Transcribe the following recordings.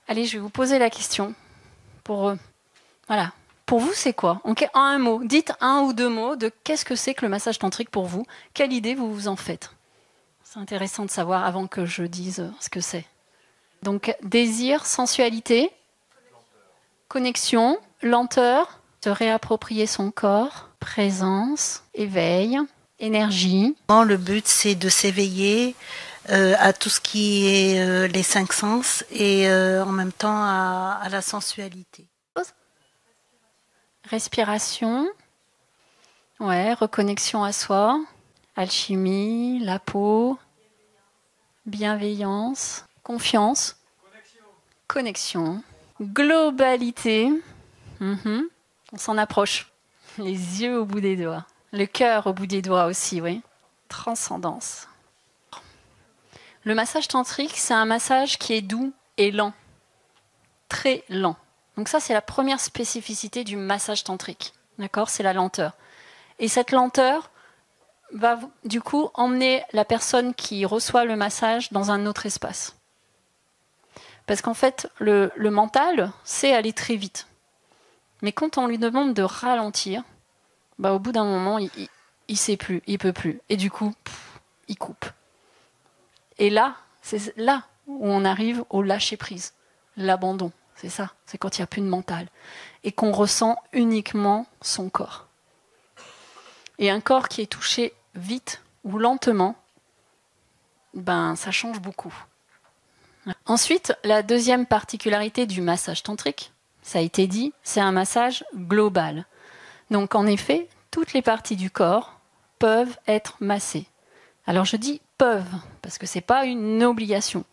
Allez, je vais vous poser la question. Voilà. Pour vous, c'est quoi? En un mot, dites un ou deux mots de qu'est-ce que c'est que le massage tantrique pour vous. Quelle idée vous vous en faites? C'est intéressant de savoir avant que je dise ce que c'est. Donc, désir, sensualité, connexion, lenteur, se réapproprier son corps, présence, éveil, énergie. Le but, c'est de s'éveiller à tout ce qui est les cinq sens et en même temps à la sensualité. Respiration, ouais, reconnexion à soi, alchimie, la peau, bienveillance, confiance, connexion, globalité, on s'en approche, les yeux au bout des doigts, le cœur au bout des doigts aussi, oui, transcendance. Le massage tantrique, c'est un massage qui est doux et lent, très lent. Donc ça, c'est la première spécificité du massage tantrique. D'accord ? C'est la lenteur. Et cette lenteur va du coup emmener la personne qui reçoit le massage dans un autre espace. Parce qu'en fait, le mental sait aller très vite. Mais quand on lui demande de ralentir, au bout d'un moment, il sait plus, il peut plus. Et du coup, il coupe. Et là, c'est là où on arrive au lâcher-prise, l'abandon. C'est ça, c'est quand il n'y a plus de mental. Et qu'on ressent uniquement son corps. Et un corps qui est touché vite ou lentement, ça change beaucoup. Ensuite, la deuxième particularité du massage tantrique, ça a été dit, c'est un massage global. Donc en effet, toutes les parties du corps peuvent être massées. Alors je dis peuvent, parce que ce n'est pas une obligation.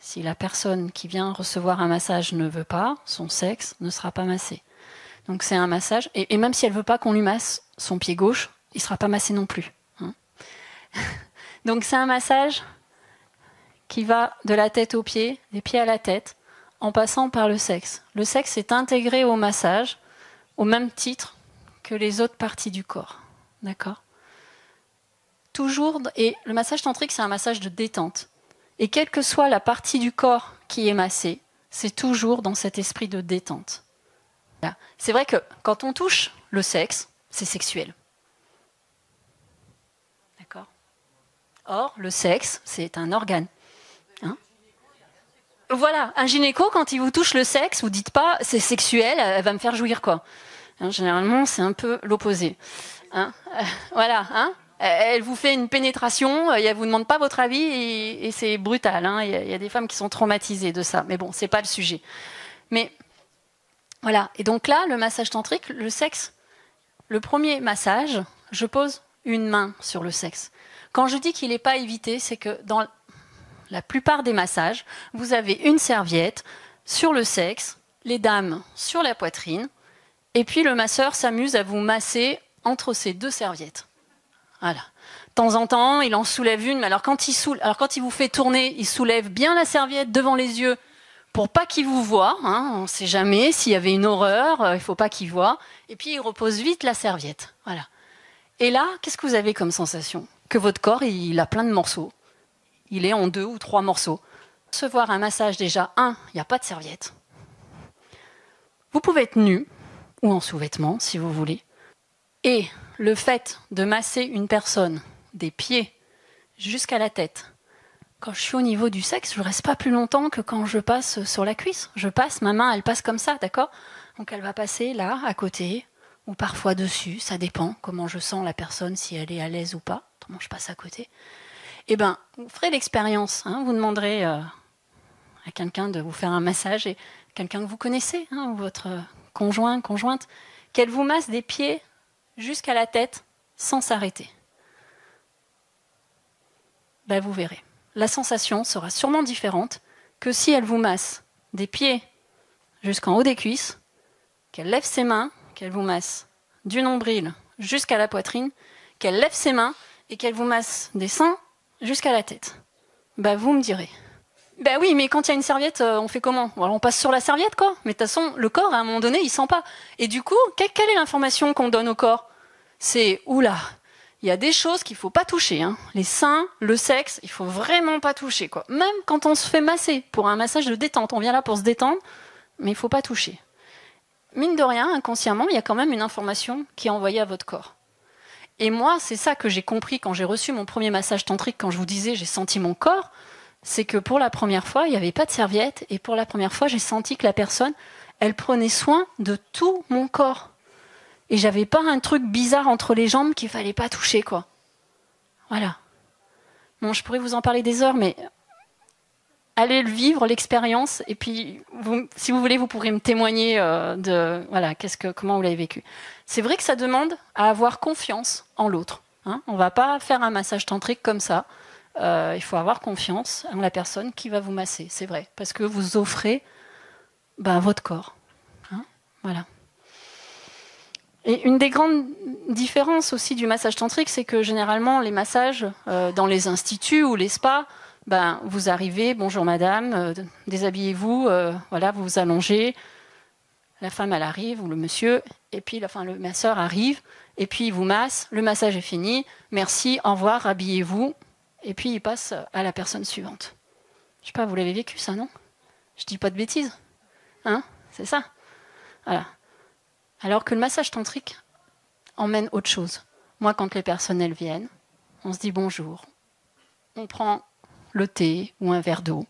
Si la personne qui vient recevoir un massage ne veut pas, son sexe ne sera pas massé. Donc c'est un massage, et même si elle ne veut pas qu'on lui masse son pied gauche, il ne sera pas massé non plus. Donc c'est un massage qui va de la tête aux pieds, des pieds à la tête, en passant par le sexe. Le sexe est intégré au massage au même titre que les autres parties du corps. D'accord ? Toujours, et le massage tantrique, c'est un massage de détente. Et quelle que soit la partie du corps qui est massée, c'est toujours dans cet esprit de détente. Voilà. C'est vrai que quand on touche le sexe, c'est sexuel. D'accord ? Or, le sexe, c'est un organe. Voilà, un gynéco, quand il vous touche le sexe, vous dites pas c'est sexuel, elle va me faire jouir quoi. Généralement, c'est un peu l'opposé. Voilà. Elle vous fait une pénétration, elle vous demande pas votre avis et c'est brutal. Il y a des femmes qui sont traumatisées de ça, mais bon, c'est pas le sujet. Mais voilà. Et donc là, le massage tantrique, le sexe, le premier massage, je pose une main sur le sexe. Quand je dis qu'il n'est pas évité, c'est que dans la plupart des massages, vous avez une serviette sur le sexe, les dames sur la poitrine, et puis le masseur s'amuse à vous masser entre ces deux serviettes. Voilà. De temps en temps, il en soulève une, mais alors quand il vous fait tourner, il soulève bien la serviette devant les yeux pour pas qu'il vous voie. On ne sait jamais s'il y avait une horreur, il ne faut pas qu'il voie. Et puis il repose vite la serviette. Voilà. Et là, qu'est-ce que vous avez comme sensation ? Que votre corps, il a plein de morceaux. Il est en 2 ou 3 morceaux. Recevoir un massage déjà, il n'y a pas de serviette. Vous pouvez être nu ou en sous-vêtements, si vous voulez. Et le fait de masser une personne des pieds jusqu'à la tête, quand je suis au niveau du sexe, je ne reste pas plus longtemps que quand je passe sur la cuisse. Je passe, ma main, elle passe comme ça, d'accord ? Donc elle va passer là, à côté, ou parfois dessus, ça dépend comment je sens la personne, si elle est à l'aise ou pas, comment je passe à côté. Vous ferez l'expérience, vous demanderez à quelqu'un de vous faire un massage, et quelqu'un que vous connaissez, ou votre conjoint, conjointe, qu'elle vous masse des pieds jusqu'à la tête sans s'arrêter. Vous verrez. La sensation sera sûrement différente que si elle vous masse des pieds jusqu'en haut des cuisses, qu'elle lève ses mains, qu'elle vous masse du nombril jusqu'à la poitrine, qu'elle lève ses mains et qu'elle vous masse des seins jusqu'à la tête. Vous me direz. Oui, mais quand il y a une serviette, on fait comment ? Alors, on passe sur la serviette, quoi. Mais de toute façon, le corps, à un moment donné, il sent pas. Et du coup, quelle est l'information qu'on donne au corps ? c'est oula, il y a des choses qu'il faut pas toucher, hein. Les seins, le sexe, il faut vraiment pas toucher, quoi. Même quand on se fait masser pour un massage de détente, on vient là pour se détendre, mais il faut pas toucher. Mine de rien, inconsciemment, il y a quand même une information qui est envoyée à votre corps. Et moi, c'est ça que j'ai compris quand j'ai reçu mon premier massage tantrique, quand je vous disais j'ai senti mon corps, c'est que pour la première fois, il n'y avait pas de serviette, et pour la première fois, j'ai senti que la personne, elle prenait soin de tout mon corps. Et j'avais pas un truc bizarre entre les jambes qu'il fallait pas toucher, quoi. Voilà. Bon, je pourrais vous en parler des heures, mais allez le vivre, l'expérience, et puis, si vous voulez, vous pourrez me témoigner de voilà, comment vous l'avez vécu. C'est vrai que ça demande à avoir confiance en l'autre. Hein. On ne va pas faire un massage tantrique comme ça. Il faut avoir confiance en la personne qui va vous masser, c'est vrai, parce que vous offrez votre corps. Hein. Voilà. Et une des grandes différences aussi du massage tantrique, c'est que généralement, les massages dans les instituts ou les spas, vous arrivez, bonjour madame, déshabillez-vous, voilà, vous vous allongez, la femme elle arrive, ou le monsieur, et puis le masseur arrive, et puis il vous masse, le massage est fini, merci, au revoir, habillez-vous, et puis il passe à la personne suivante. Je sais pas, vous l'avez vécu ça, non? Je dis pas de bêtises, hein? C'est ça. Voilà. Alors que le massage tantrique emmène autre chose. Moi, quand les personnes elles viennent, on se dit bonjour, on prend le thé ou un verre d'eau,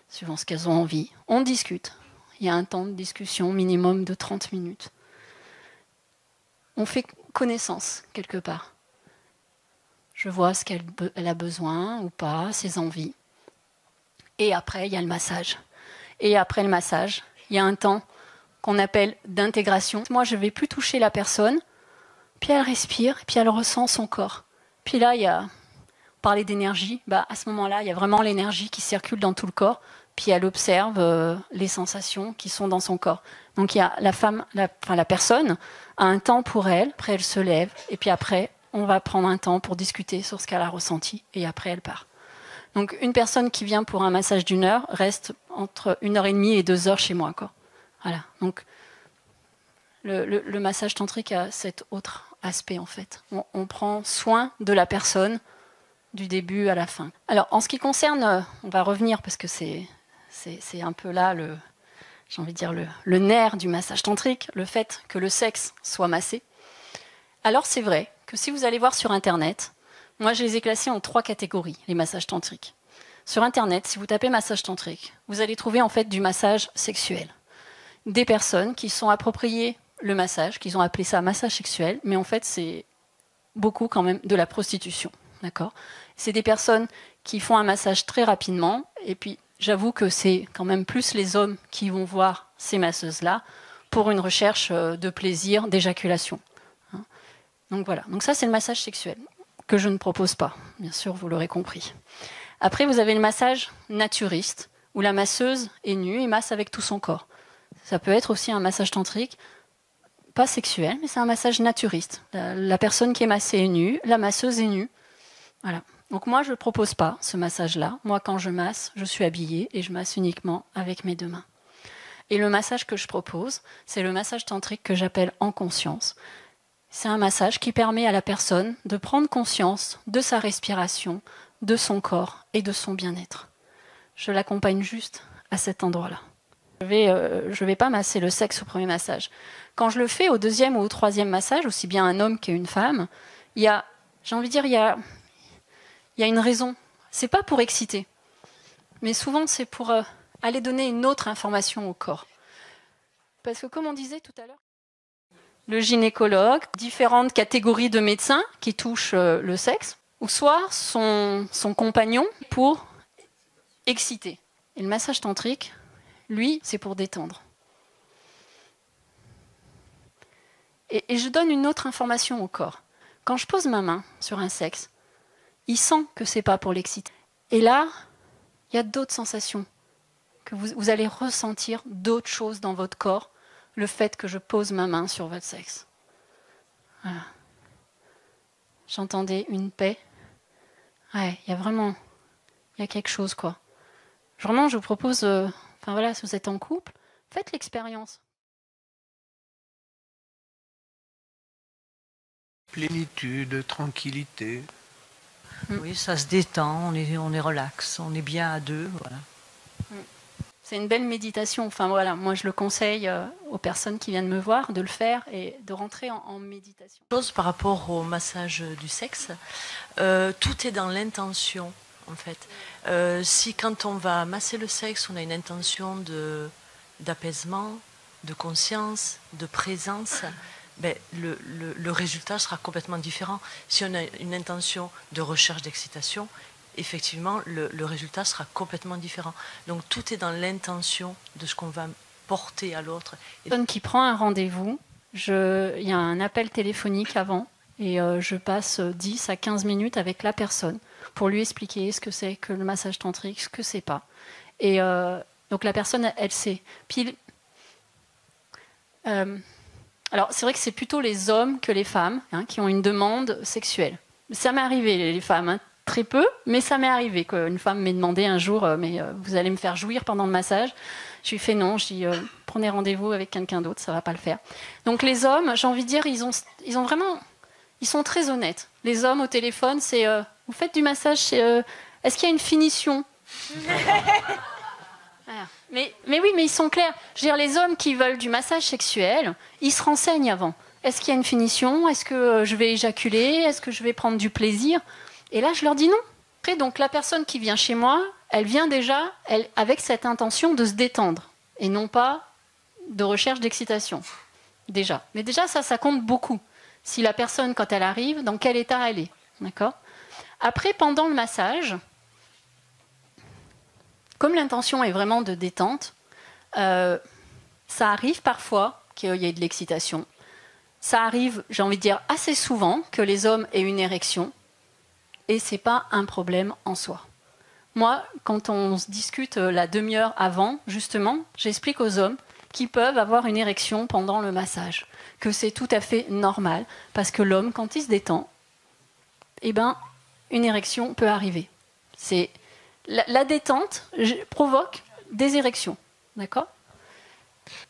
suivant ce qu'elles ont envie. On discute. Il y a un temps de discussion minimum de 30 minutes. On fait connaissance quelque part. Je vois ce qu'elle a besoin ou pas, ses envies. Et après, il y a le massage. Et après le massage, il y a un temps qu'on appelle d'intégration. Moi, je ne vais plus toucher la personne, puis elle respire, puis elle ressent son corps. Puis là, il y a... Parler d'énergie, à ce moment-là, il y a vraiment l'énergie qui circule dans tout le corps, puis elle observe les sensations qui sont dans son corps. Donc il y a la personne a un temps pour elle, après elle se lève, et puis après, on va prendre un temps pour discuter sur ce qu'elle a ressenti, et après elle part. Donc une personne qui vient pour un massage d'1 heure reste entre 1h30 et 2 heures chez moi, quoi. Voilà. Donc le massage tantrique a cet autre aspect, en fait. On prend soin de la personne du début à la fin. Alors, en ce qui concerne, on va revenir parce que c'est un peu là j'ai envie de dire le nerf du massage tantrique, le fait que le sexe soit massé. Alors, c'est vrai que si vous allez voir sur Internet, moi, je les ai classés en 3 catégories, les massages tantriques. Sur Internet, si vous tapez massage tantrique, vous allez trouver en fait du massage sexuel. Des personnes qui sont appropriées le massage, qui ont appelé ça massage sexuel, mais en fait, c'est beaucoup quand même de la prostitution. D'accord ? C'est des personnes qui font un massage très rapidement, et puis j'avoue que c'est quand même plus les hommes qui vont voir ces masseuses-là pour une recherche de plaisir, d'éjaculation. Donc voilà, donc ça c'est le massage sexuel, que je ne propose pas, bien sûr, vous l'aurez compris. Après, vous avez le massage naturiste, où la masseuse est nue et masse avec tout son corps. Ça peut être aussi un massage tantrique, pas sexuel, mais c'est un massage naturiste. La personne qui est massée est nue, la masseuse est nue. Voilà. Donc moi, je ne propose pas ce massage-là. Moi, quand je masse, je suis habillée et je masse uniquement avec mes 2 mains. Et le massage que je propose, c'est le massage tantrique que j'appelle en conscience. C'est un massage qui permet à la personne de prendre conscience de sa respiration, de son corps et de son bien-être. Je l'accompagne juste à cet endroit-là. Je vais pas masser le sexe au premier massage. Quand je le fais au 2e ou au 3e massage, aussi bien un homme qu'une femme, il y a une raison. C'est pas pour exciter, mais souvent c'est pour aller donner une autre information au corps. Parce que comme on disait tout à l'heure, le gynécologue, différentes catégories de médecins qui touchent le sexe, ou soit son compagnon pour exciter. Et le massage tantrique, lui, c'est pour détendre. Et je donne une autre information au corps. Quand je pose ma main sur un sexe, il sent que c'est pas pour l'exciter. Et là, il y a d'autres sensations, que vous allez ressentir d'autres choses dans votre corps, le fait que je pose ma main sur votre sexe. Voilà. J'entendais une paix. Ouais, il y a quelque chose, quoi. Vraiment, je vous propose, si vous êtes en couple, faites l'expérience. Plénitude, tranquillité. Oui, ça se détend, on est relax, on est bien à deux, voilà. C'est une belle méditation. Enfin voilà, moi je le conseille aux personnes qui viennent me voir de le faire et de rentrer en méditation. Chose par rapport au massage du sexe, tout est dans l'intention en fait. Si quand on va masser le sexe, on a une intention d'apaisement, de conscience, de présence, ben, le résultat sera complètement différent. Si on a une intention de recherche d'excitation, effectivement, le résultat sera complètement différent. Donc tout est dans l'intention de ce qu'on va porter à l'autre. La personne qui prend un rendez-vous, il y a un appel téléphonique avant et je passe 10 à 15 minutes avec la personne pour lui expliquer ce que c'est que le massage tantrique, ce que c'est pas. Et donc la personne, elle sait. Puis, alors c'est vrai que c'est plutôt les hommes que les femmes qui ont une demande sexuelle. Ça m'est arrivé, les femmes, très peu, mais ça m'est arrivé qu'une femme m'ait demandé un jour mais vous allez me faire jouir pendant le massage. Je lui ai fait non, je dis prenez rendez-vous avec quelqu'un d'autre, ça va pas le faire. Donc les hommes, j'ai envie de dire, ils ont vraiment, ils sont très honnêtes. Les hommes au téléphone, c'est vous faites du massage, est-ce qu'il y a une finition? Voilà. Mais oui, mais ils sont clairs. Je veux dire, les hommes qui veulent du massage sexuel, ils se renseignent avant. Est-ce qu'il y a une finition? Est-ce que je vais éjaculer? Est-ce que je vais prendre du plaisir? Et là, je leur dis non. Après, donc, la personne qui vient chez moi, elle vient déjà avec cette intention de se détendre et non pas de recherche d'excitation. Déjà. Mais déjà, ça compte beaucoup. Si la personne, quand elle arrive, dans quel état elle est. D'accord? Après, pendant le massage, comme l'intention est vraiment de détente, ça arrive parfois qu'il y ait de l'excitation. Ça arrive, j'ai envie de dire, assez souvent que les hommes aient une érection. Et ce n'est pas un problème en soi. Moi, quand on se discute la demi-heure avant, justement, j'explique aux hommes qu'ils peuvent avoir une érection pendant le massage, que c'est tout à fait normal, parce que l'homme, quand il se détend, eh ben, une érection peut arriver. La détente provoque des érections, d'accord ?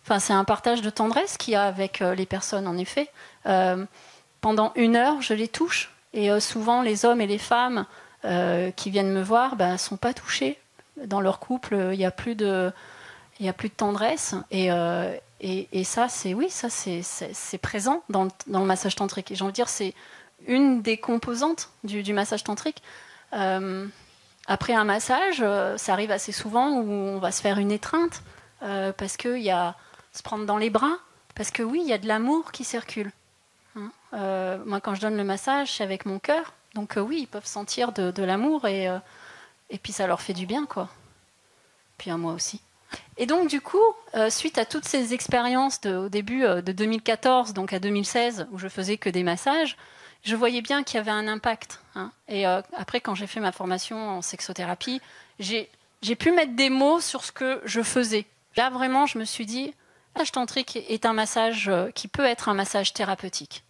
Enfin, c'est un partage de tendresse qu'il y a avec les personnes, en effet. Pendant 1 heure, je les touche. Et souvent, les hommes et les femmes qui viennent me voir ne sont pas touchés. Dans leur couple, il n'y a plus de tendresse. Et ça, c'est présent dans le massage tantrique. Et j'ai envie de dire, c'est une des composantes du massage tantrique. Après un massage, ça arrive assez souvent où on va se faire une étreinte parce qu'il y a se prendre dans les bras. Parce que oui, il y a de l'amour qui circule. Moi, quand je donne le massage, c'est avec mon cœur. Donc oui, ils peuvent sentir de l'amour et puis ça leur fait du bien, quoi. Puis à moi aussi. Et donc du coup, suite à toutes ces expériences au début de 2014, donc à 2016, où je faisais que des massages, je voyais bien qu'il y avait un impact. Et après, quand j'ai fait ma formation en sexothérapie, j'ai pu mettre des mots sur ce que je faisais. Là, vraiment, je me suis dit, le massage tantrique est un massage qui peut être un massage thérapeutique.